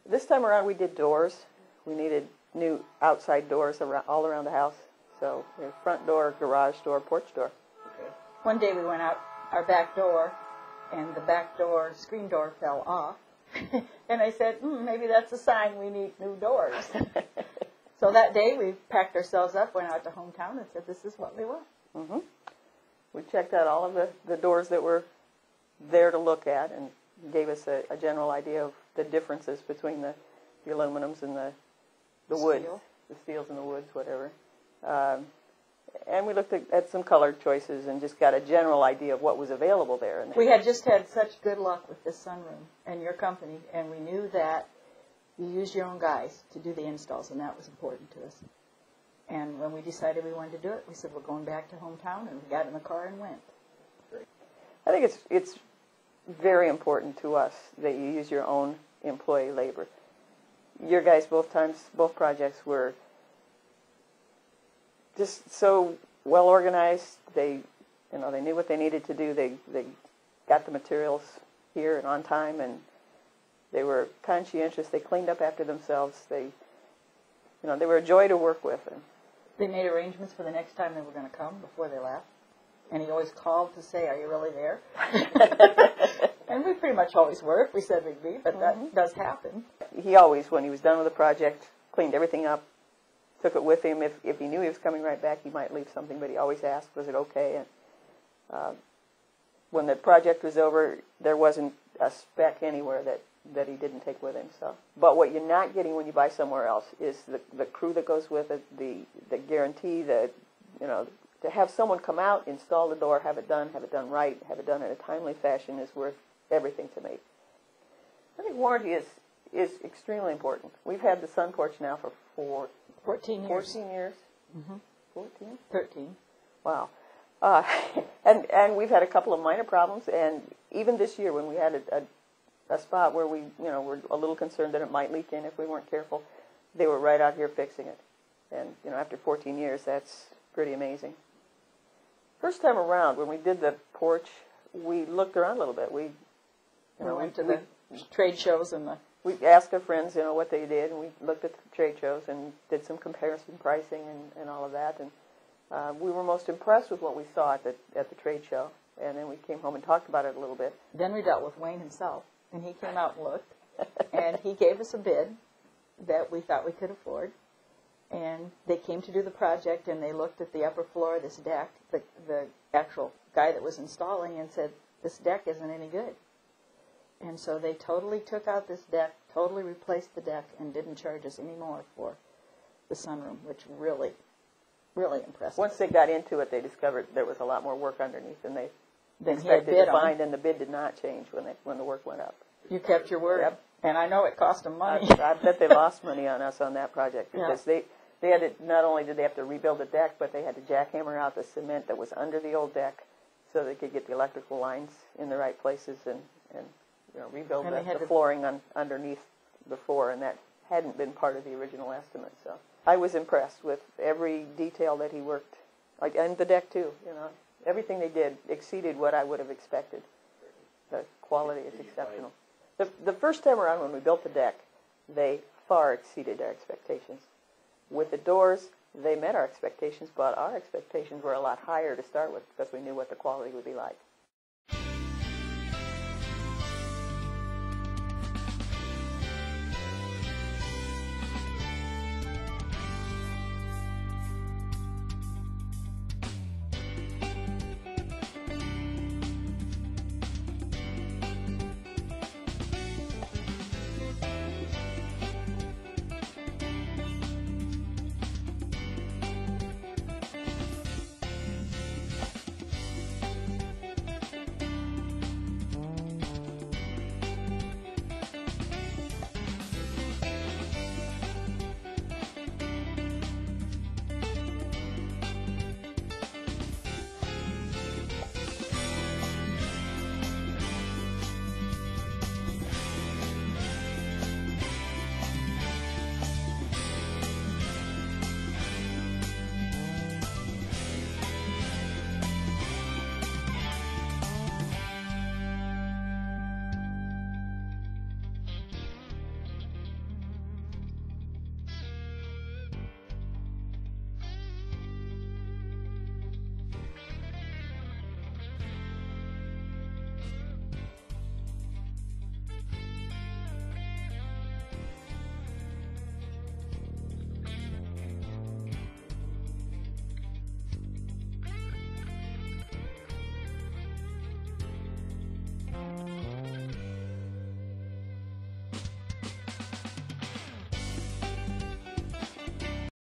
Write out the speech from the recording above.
This time around we did doors. We needed new outside doors all around the house. So we had front door, garage door, porch door. Okay. One day we went out our back door, and the back door screen door fell off. And I said, maybe that's a sign we need new doors. So that day we packed ourselves up, went out to hometown, and said, this is what we want. Mm-hmm. We checked out all of the doors that were there to look at and gave us a general idea of the differences between the aluminums and the woods, Steel. the steels and the woods, whatever. And we looked at some color choices and just got a general idea of what was available there. And we had just had such good luck with this sunroom and your company, and we knew that you use your own guys to do the installs, and that was important to us. And when we decided we wanted to do it, we said, we're going back to hometown, and we got in the car and went. I think it's very important to us that you use your own employee labor. Your guys both projects were just so well organized. They knew what they needed to do. They got the materials here and on time, and they were conscientious. They cleaned up after themselves. They were a joy to work with. And they made arrangements for the next time they were going to come before they left. And he always called to say, are you really there? And we pretty much always were if we said we'd be, but that does happen. He always, when he was done with the project, cleaned everything up, took it with him. If he knew he was coming right back, he might leave something, but he always asked, was it okay? And when the project was over, there wasn't a speck anywhere that he didn't take with him. So, but what you're not getting when you buy somewhere else is the crew that goes with it, the guarantee, to have someone come out, install the door, have it done right, have it done in a timely fashion is worth everything to me. I think warranty is extremely important. We've had the sun porch now for 14 years. 14 years? Mm-hmm. 14? 13. Wow. And we've had a couple of minor problems, and even this year when we had a spot where we were a little concerned that it might leak in if we weren't careful, they were right out here fixing it. And after 14 years, that's pretty amazing. First time around, when we did the porch, we looked around a little bit. We went to the trade shows and we asked our friends, what they did, and we looked at the trade shows and did some comparison pricing and all of that. And we were most impressed with what we saw at the trade show. And then we came home and talked about it a little bit. Then we dealt with Wayne himself, and he came out and looked, and he gave us a bid that we thought we could afford. And they came to do the project, and they looked at the upper floor of this deck, the actual guy that was installing, and said, this deck isn't any good. And so they totally took out this deck, totally replaced the deck, and didn't charge us any more for the sunroom, which really, really impressed us. Once they got into it, they discovered there was a lot more work underneath than they Then expected to find, and the bid did not change when the work went up. You kept your word. Yep. And I know it cost them money. I bet they lost money on us on that project because they had to, not only did they have to rebuild the deck, but they had to jackhammer out the cement that was under the old deck so they could get the electrical lines in the right places and rebuild the flooring underneath the floor, and that hadn't been part of the original estimate. So I was impressed with every detail that he worked, and the deck too. Everything they did exceeded what I would have expected. The quality is exceptional. The first time around when we built the deck, they far exceeded our expectations. With the doors, they met our expectations, but our expectations were a lot higher to start with because we knew what the quality would be like.